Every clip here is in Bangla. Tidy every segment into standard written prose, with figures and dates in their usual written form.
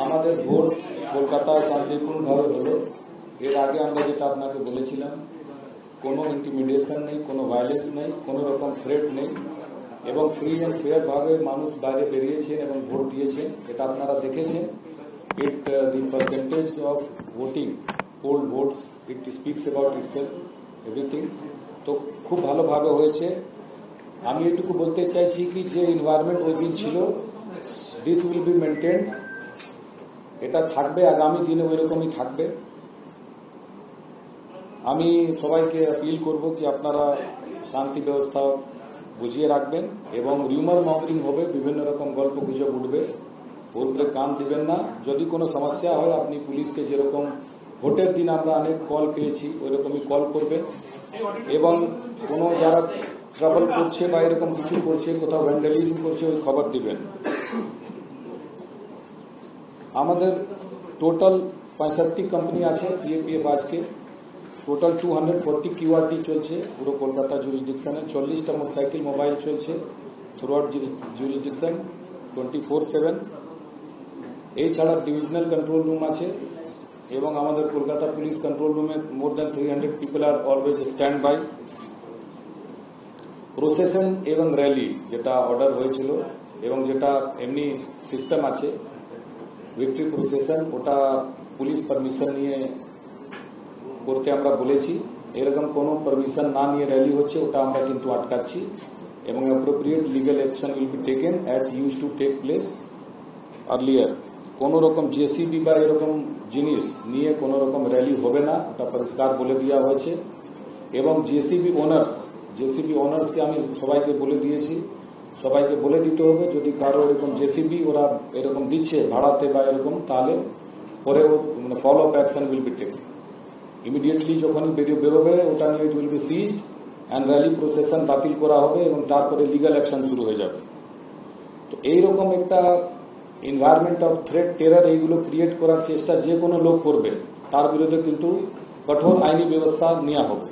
আমাদের ভোট কলকাতায় শান্তিপূর্ণভাবে হলো। এর আগে আমরা যেটা আপনাকে বলেছিলাম, কোনো ইন্টিমিডেশন নেই, কোনো ভায়োলেন্স নেই, কোনো রকম থ্রেট নেই এবং ফ্রি অ্যান্ড ফেয়ার ভাবে মানুষ বাইরে বেরিয়েছেন এবং ভোট দিয়েছেন। এটা আপনারা দেখেছেন। The percentage of voting, polled votes, it speaks about itself everything. তো খুব ভালোভাবে হয়েছে। আমি এটুকু বলতে চাইছি কি যে এনভায়রনমেন্ট ওই দিন ছিল, দিস উইল বি মেনটেন্ড। এটা থাকবে, আগামী দিনে ওই রকমই থাকবে। আমি সবাইকে আপিল করব কি আপনারা শান্তি ব্যবস্থা বুঝিয়ে রাখবেন এবং রিউমার মঙ্গলিং হবে, বিভিন্ন রকম গল্প গুজব উঠবে, ওর উপরে কান দিবেন না। যদি কোনো সমস্যা হয় আপনি পুলিশকে যেরকম ভোটের দিন আমরা অনেক কল পেয়েছি ওই রকমই কল করবেন এবং কোনো যারা ট্রাবল করছে বা এরকম কিছু করছে, কোথাও ভ্যান্ডালিজম করছে, ওই খবর দিবেন। আমাদের টোটাল 65 কোম্পানি আছে সিএপিএফ আজকে, টোটাল 240 কিউআরটি চলছে পুরো কলকাতা জুরিসডিকশনে। 40টা মোটরসাইকেল মোবাইল চলছে থ্রুআউট জুরিসডিকশন 24/7। এছাড়া ডিভিশনাল কন্ট্রোল রুম আছে এবং আমাদের কলকাতা পুলিশ কন্ট্রোল রুমে more than 300 people are always stand by. Procession এবং র্যালি যেটা অর্ডার হয়েছিল এবং যেটা এমনি সিস্টেম আছে ভিক্টরি প্রসেশন, ওটা পুলিশ পারমিশন নিয়ে করতে আমরা বলেছি। এরকম কোনো পারমিশন না নিয়ে র্যালি হচ্ছে ওটা আমরা কিন্তু আটকাচ্ছি এবং appropriate legal action will be taken at use to take place earlier. কোনো রকম জেসিবি বা এরকম জিনিস নিয়ে কোনো রকম র্যালি হবে না, ওটা পরিষ্কার বলে দেওয়া হয়েছে। এবং জেসিবি ওনার্সকে আমি সবাইকে বলে দিয়েছি, সবাইকে বলে দিতে হবে যদি কারো এরকম জেসিবি ওরা এরকম দিচ্ছে ভাড়াতে বা এরকম, তাহলে পরে মানে follow up action will be taken immediately. যখনই বেরোবে ওটা নিয়ে it will be seized and rally procession বাতিল করা হবে এবং তারপরে লিগাল অ্যাকশন শুরু হয়ে যাবে। তো এইরকম একটা এনভায়রনমেন্ট অফ থ্রেট, টেরার এইগুলো ক্রিয়েট করার চেষ্টা যে কোনো লোক করবে তার বিরুদ্ধে কিন্তু কঠোর আইনি ব্যবস্থা নেওয়া হবে।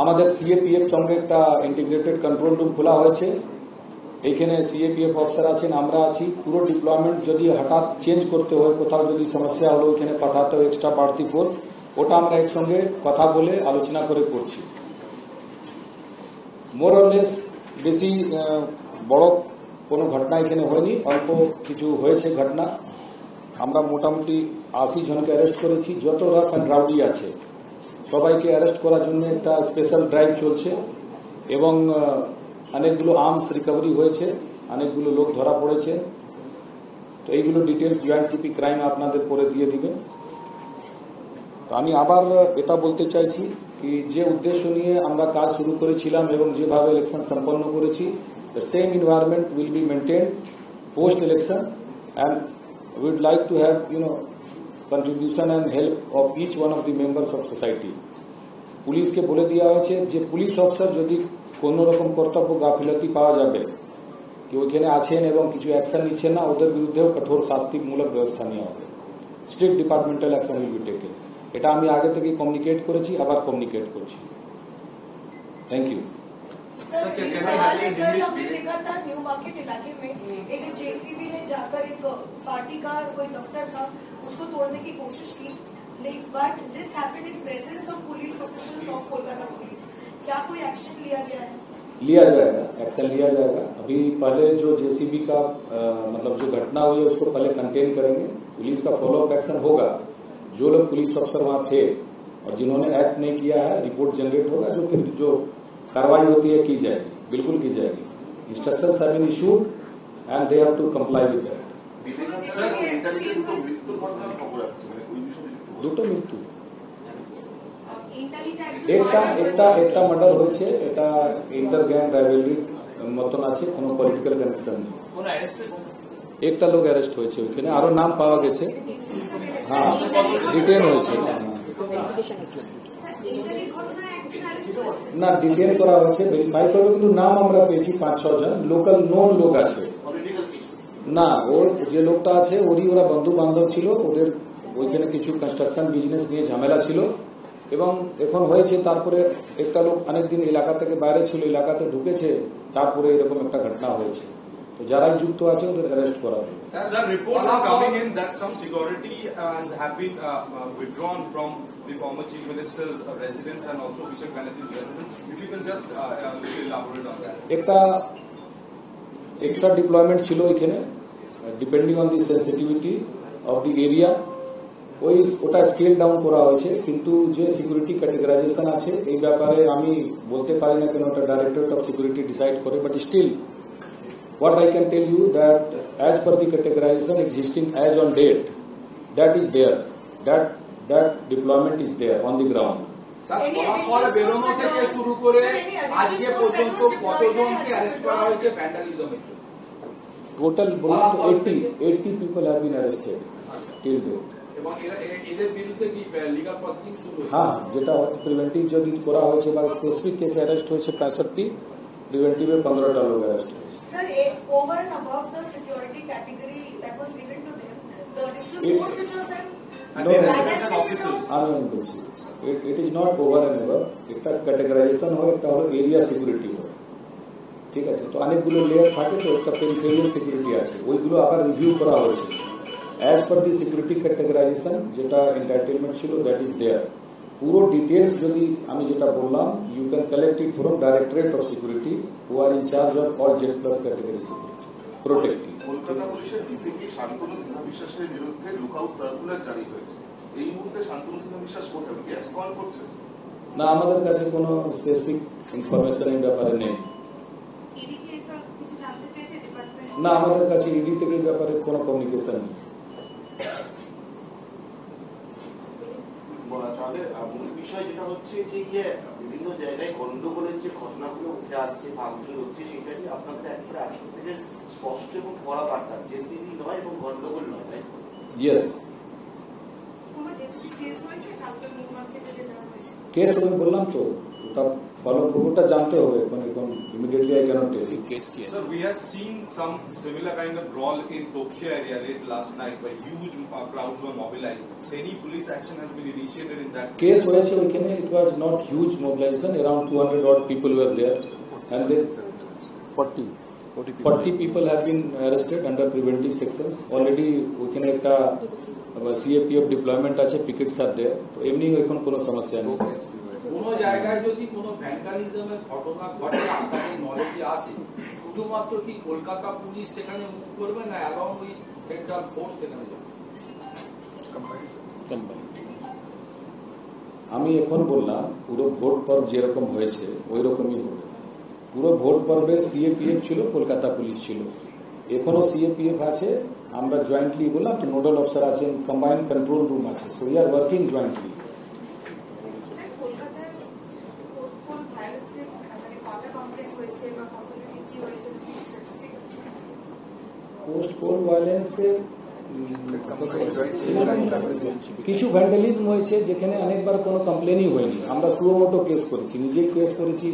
আমাদের সিএপিএফ সঙ্গে একটা ইন্টিগ্রেটেড কন্ট্রোল রুম খোলা হয়েছে। এইখানে সিএপিএফ অফিসার আছেন, আমরা আছি। পুরো ডিপ্লয়মেন্ট যদি হঠাৎ চেঞ্জ করতে হয়, কোথাও যদি সমস্যা হলো ওইখানে পাঠাতে হয় এক্সট্রা বাড়তি ফোর্স, ওটা আমরা একসঙ্গে কথা বলে আলোচনা করে করছি। মোর অর লেস বেশি বড় কোনো ঘটনা এখানে হয়নি, অল্প কিছু হয়েছে ঘটনা। আমরা মোটামুটি 80 জনকে অ্যারেস্ট করেছি। যত রাফ অ্যান্ড রাউডি আছে সবাইকে অ্যারেস্ট করার জন্য একটা স্পেশাল ড্রাইভ চলছে এবং অনেকগুলো আর্মস রিকভারি হয়েছে, অনেকগুলো লোক ধরা পড়েছে। তো এইগুলো ডিটেলস জয়েন্ট সিপি ক্রাইম আপনাদের পরে দিয়ে দিবে। তো আমি আবার এটা বলতে চাইছি কি যে উদ্দেশ্য নিয়ে আমরা কাজ শুরু করেছিলাম এবং যেভাবে ইলেকশন সম্পন্ন করেছি, the same environment will be maintained post election and we would like to have contribution and help of each one of the members of society. পুলিশকে বলে দেওয়া হয়েছে যে পুলিশ অফিসার যদি কোনো রকম কর্তব্য গাফিলতি পাওয়া যাবে কি ওইখানে আছেন এবং কিছু অ্যাকশন নিচ্ছেন না, ওদের বিরুদ্ধেও কঠোর শাস্তিমূলক ব্যবস্থা নেওয়া হবে। Strict departmental action will be taken. এটা আমি আগে থেকে কমিউনিকেট করেছি, আবার কমিউনিকেট করছি। Thank you. न्यू मार्केट इलाके में एक जेसीबी ने जाकर एक पार्टी का कोई दफ्तर था उसको तोड़ने की कोशिश की, but this happened in presence of police officials of Kolkata police. क्या कोई एक्शन लिया गया है? लिया जाएगा, एक्शन लिया जाएगा। अभी पहले जो जेसीबी का मतलब जो घटना हुई है उसको पहले कंटेन करेंगे, पुलिस का फॉलो अप एक्शन होगा। जो लोग पुलिस अफसर वहां थे और जिन्होंने एक्ट नहीं किया है, रिपोर्ट जनरेट होगा, जो फिर जो कार्रवाई होती है की जाएगी, बिल्कुल की जाएगी। Instructions have been issued and they have to comply with that. দুটো মৃত্যু, একটা মার্ডার হয়েছে, এটা ইন্টার গ্যাং রাইভেলরির মতন আছে, কোনো পলিটিক্যাল কানেকশন নেই। একটা লোক অ্যারেস্ট হয়েছে ওইখানে, আরো নাম পাওয়া গেছে। হ্যাঁ, ডিটেন হয়েছে না, ডিটেন করা হয়েছে, ভেরিফাই করবে, কিন্তু নাম আমরা পেয়েছি 5-6 জন লোকাল নোন লোক আছে। না, ওর যে লোকটা আছে ওরই ওরা বন্ধু বান্ধব ছিল, ওদের ওইখানে কিছু কনস্ট্রাকশন বিজনেস নিয়ে ঝামেলা ছিল এবং এখন হয়েছে। তারপরে একটা লোক অনেকদিন এলাকা থেকে বাইরে ছিল, এলাকাতে ঢুকেছে, তারপরে এরকম একটা ঘটনা হয়েছে। তো যারাই যুক্ত আছে ওদের অ্যারেস্ট করা হবে। Sir, reports are coming in that some security have been withdrawn from the former Chief Minister's residence and also Abhishek Banerjee's residence. If you can just little elaborate on that. একটা এক্সট্রা ডিপ্লয়মেন্ট ছিল এখানে, depending on the sensitivity of the area, ওটা স্কেল ডাউন করা হয়েছে। কিন্তু যে সিকিউরিটি ক্যাটেগরাইজেশন আছে এই ব্যাপারে আমি বলতে পারি না, কেন ওটা ডাইরেক্টরেট অফ সিকিউরিটি ডিসাইড করে। But still what I can tell you that as per the categorization existing as on date, that is there, that deployment is there on the ground. ফলাফল বেরোনো থেকে শুরু করে আজকে পর্যন্ত কতজনকে অ্যারেস্ট করা হয়েছে ভ্যান্ডালিজমের? Total 80 people have been arrested till date. এবং এদের বিরুদ্ধে কি লিগাল প্রসিডিং শুরু হয়েছে? হ্যাঁ, যেটা প্রিভেন্টিভ যদি করা হয়েছে বা স্পেসিফিক কেসে অ্যারেস্ট হয়েছে 65, প্রিভেন্টিভে 15টা লোক অ্যারেস্ট হয়েছে। Sir, over and above the security category that was given to them, the additional force which was there, And No, the no, residents and officers. আমি বলছি it is not over and ever. একটা ক্যাটেগরাইজেশন হয়, একটা হলো এরিয়া সিকিউরিটি হয়, ঠিক আছে? তো অনেকগুলো লেয়ার থাকে, তো একটা পেরিফেরিয়াল সিকিউরিটি আছে, ওইগুলো আবার রিভিউ করা হয়েছে অ্যাজ পার দি সিকিউরিটি ক্যাটেগরাইজেশন। যেটা এন্টারটেনমেন্ট ছিল দ্যাট ইজ দেয়ার। পুরো ডিটেলস যদি আমি যেটা বললাম, you can collect it from directorate of security who are in charge of all Z plus category security protecting. Kolkata পুলিশের ডিসিপি শান্তনু সিনহা বিশ্বাসের বিরুদ্ধে লুকআউট সার্কুলার জারি হয়েছে। এই মুহূর্তে শান্তনু সিনহা বিশ্বাস কোথায়, কি অ্যাবসকন্ড করছে? না, আমাদের কাছে কোনো স্পেসিফিক ইনফরমেশন এই ব্যাপারে নেই। না, আমাদের কাছে ইডি থেকে এই ব্যাপারে কোনো কমিউনিকেশন নেই। তাহলে মূল বিষয় যেটা হচ্ছে যে বিভিন্ন জায়গায় গন্ডগোলের যে ঘটনাগুলো উঠে আসছে, ভাঙচুর হচ্ছে, সেটা নিয়ে আপনাদের একবারে আজকে থেকে স্পষ্ট এবং কড়া বার্তা, জেসিবি নয় এবং গন্ডগোল নয়, তাই? ইয়েস, কেস আমি বললাম তো, ওটা ফলো ওটা জানতে হবে, এখন immediately I can't tell you case কি। Sir, we had seen some similar kind of brawl in Topshia area late last night where huge crowds were mobilized. So any police action has been initiated in that? Case হয়েছে ওইখানে, it was not huge mobilization, around 200 odd people were there and they 40 people have been arrested under preventive sections. Already ওইখানে একটা সিএপিএফ ডিপ্লয়মেন্ট আছে, পিকেটস আর দেয়ার, তো এমনি এখন কোনো সমস্যা নেই। কোন জায়গায় যদি কোনো ভ্যান্ডালিজমের ঘটনা ঘটে আপনাদের নলেজে আসে, শুধুমাত্র কি কলকাতা পুলিশ সেখানে মুভ করবে না এবং ওই সেন্ট্রাল ফোর্স সেখানে যাবে? আমি এখন বললাম পুরো ভোট পর্ব যেরকম হয়েছে ওই রকমই হবে। পুরো ভোট পর্বে সিএপিএফ ছিল, কলকাতা পুলিশ ছিল, এখনো সিএপিএফ আছে। আমরা জয়েন্টলি বললাম তো, নোডাল অফিসার আছেন, কম্বাইন্ড কন্ট্রোল রুম আছে, so we are working jointly. Postpone ভায়োলেন্সে কিছু ভ্যান্ডালিজম হয়েছে যেখানে অনেকবার কোনো কমপ্লেনই হয়নি। আমরা সুমোটো কেস করেছি, নিজেই কেস করেছি,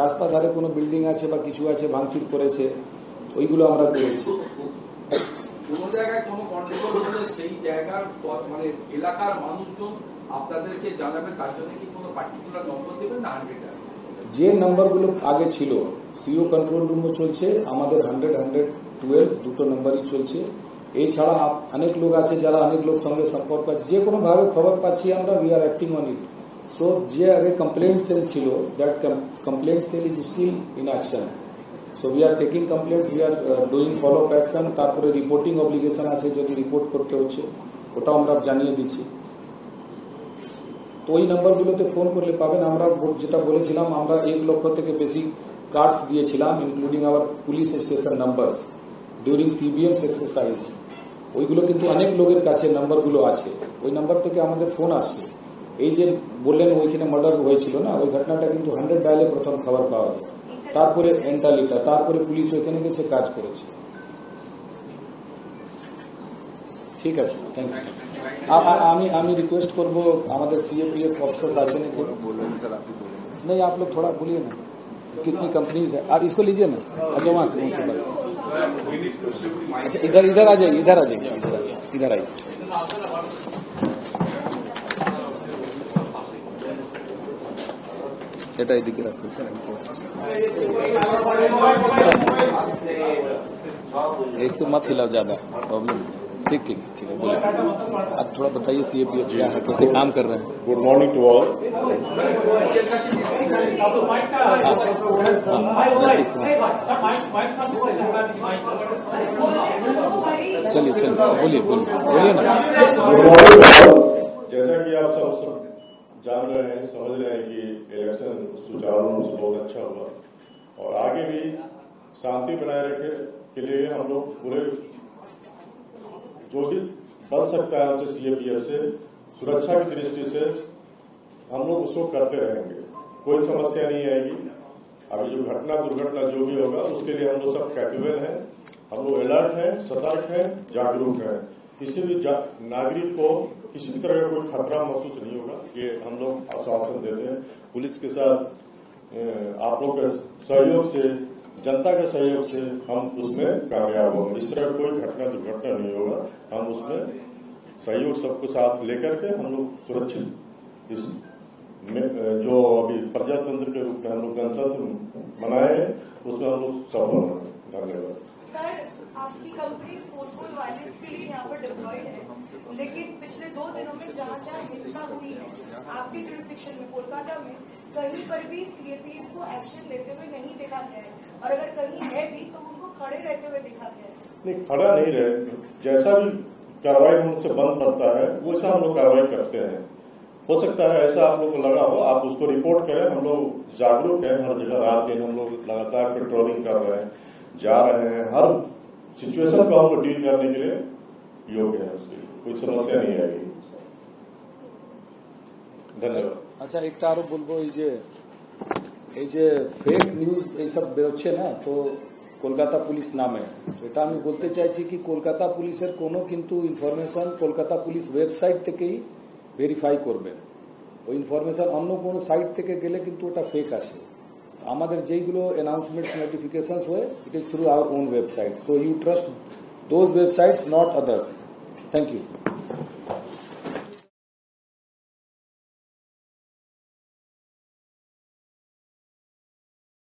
রাস্তা ধারে কোনো বিল্ডিং আছে বা কিছু আছে ভাঙচুর করেছে, ওইগুলো আমরা করেছি। কোন জায়গায় কোনো গন্ডগোল হলে সেই জায়গার মানে এলাকার মানুষজন আপনাদেরকে জানাবে, তার জন্য কি কোনো পার্টিকুলার নম্বর দেবেন না 100? যে নাম্বারগুলো আগে ছিল, সিও কন্ট্রোল রুমও চলছে, আমাদের 100-112 দুটো নাম্বারই চলছে। এছাড়া অনেক লোক আছে যারা অনেক লোক সঙ্গে সম্পর্ক আছে, যে কোনো ভাবে খবর পাচ্ছি আমরা, we are acting on it. So যে আগে কমপ্লেন্ট সেল ছিল, that complaint cell is still in action. So we are taking complaints, we are doing follow up action. তারপরে রিপোর্টিং অব্লিগেশন আছে, যদি রিপোর্ট করতে হচ্ছে ওটাও আমরা জানিয়ে দিচ্ছি। তো ওই নাম্বারগুলোতে ফোন করলে পাবেন। আমরা যেটা বলেছিলাম, আমরা 1 লক্ষ থেকে বেশি কার্ডস দিয়েছিলাম, including our police station number during CBMS exercise. ওইগুলো কিন্তু অনেক লোকের কাছে নাম্বারগুলো আছে, ওই নাম্বার থেকে আমাদের ফোন আসছে। এই যে বললেন ওইখানে মার্ডার হয়েছিল না, ওই ঘটনাটা কিন্তু 100 ডায়ালে প্রথম খবর পাওয়া যায়, তারপরে এন্টালিটা, তারপরে পুলিশ ওইখানে গেছে, কাজ করেছে। ঠিক আছে, থ্যাংক ইউ। আমি रिक्वेस्ट করব, আমাদের सीएपीएफ ऑफिसर्स আছেন এখানে, बोलेंगे सर, आप ही बोलेंगे। नहीं, आप लोग थोड़ा बोलिए ना, कितनी कंपनीज है, आप इसको लीजिए ना। अच्छा, वहां से बात। अच्छा, इधर आ जाइए, इधर आ जाइए, इधर आइए। এটা এদিকে রাখুন। সব হয়ে যাবে। इसको मत हिलाओ ज्यादा प्रॉब्लम। ठीक ठीक ठीक है बोलिए। आप थोड़ा बताइए सीएपीएफ क्या है, कैसे काम कर रहे हैं। Good morning to all. चलिए चलिए बोलिए बोलिए बोलिए ना। Good morning to all. जैसा कि आप सब जान रहे हैं, समझ रहे हैं कि इलेक्शन सुचारू रूप से बहुत अच्छा हुआ और आगे भी शांति बनाए रखे के लिए हम लोग पूरे जो भी बन सकता है हमसे सीएपीएफ से सुरक्षा की दृष्टि से हम लोग उसको करते रहेंगे, कोई समस्या नहीं आएगी। अभी जो घटना दुर्घटना जो भी होगा उसके लिए हम लोग सब कैपेबल हैं, हम लोग अलर्ट हैं, सतर्क हैं, जागरूक हैं। किसी भी नागरिक को किसी भी तरह का कोई खतरा महसूस नहीं होगा, ये हम लोग आश्वासन देते हैं। पुलिस के साथ आप लोग के सहयोग से, जनता के सहयोग से हम उसमें कामयाब होंगे। इस तरह कोई घटना दुर्घटना नहीं होगा, हम उसमें सहयोग सबको साथ लेकर के हम लोग सुरक्षित इस जो अभी प्रजातंत्र के रूप में हम लोग गणतंत्र मनाए हैं उसमें हम लोग सफल होंगे। धन्यवाद। सर, आपकी कंपनी फोर्सफुल वायलेंस के लिए यहाँ पर डिप्लॉयड है, लेकिन पिछले 2 दिनों में जहाँ जहाँ हिंसा हुई है आपके जुरिस्डिक्शन में कोलकाता में, कहीं पर भी सीएपीएफ को एक्शन लेते हुए नहीं देखा गया है, और अगर कहीं है भी तो उनको खड़े रहते हुए देखा गया है। नहीं, खड़ा नहीं रहे, जैसा भी कार्रवाई हमसे बंद पड़ता है वैसा हम लोग कार्रवाई करते हैं। हो सकता है ऐसा आप लोग को लगा हो, आप उसको रिपोर्ट करें। हम लोग जागरूक हैं, हर जगह रात दिन हम लोग लगातार पेट्रोलिंग कर रहे हैं, जा रहे हैं, हर सिचुएशन को हम लोग डील करने के लिए योग्य है, उसके लिए कोई समस्या नहीं आएगी। धन्यवाद। আচ্ছা একটা আরো বলবো, এই যে ফেক নিউজ এইসব বেরোচ্ছে না, তো কলকাতা পুলিশ নামে, এটা আমি বলতে চাইছি কি কলকাতা পুলিশের কোনো কিন্তু ইনফরমেশন কলকাতা পুলিশ ওয়েবসাইট থেকেই ভেরিফাই করবেন। ওই ইনফরমেশন অন্য কোনো সাইট থেকে গেলে কিন্তু ওটা ফেক আসে। আমাদের যেইগুলো অ্যানাউন্সমেন্ট নোটিফিকেশনস হয়, it is through our own website, so you trust those websites, not others. Thank you.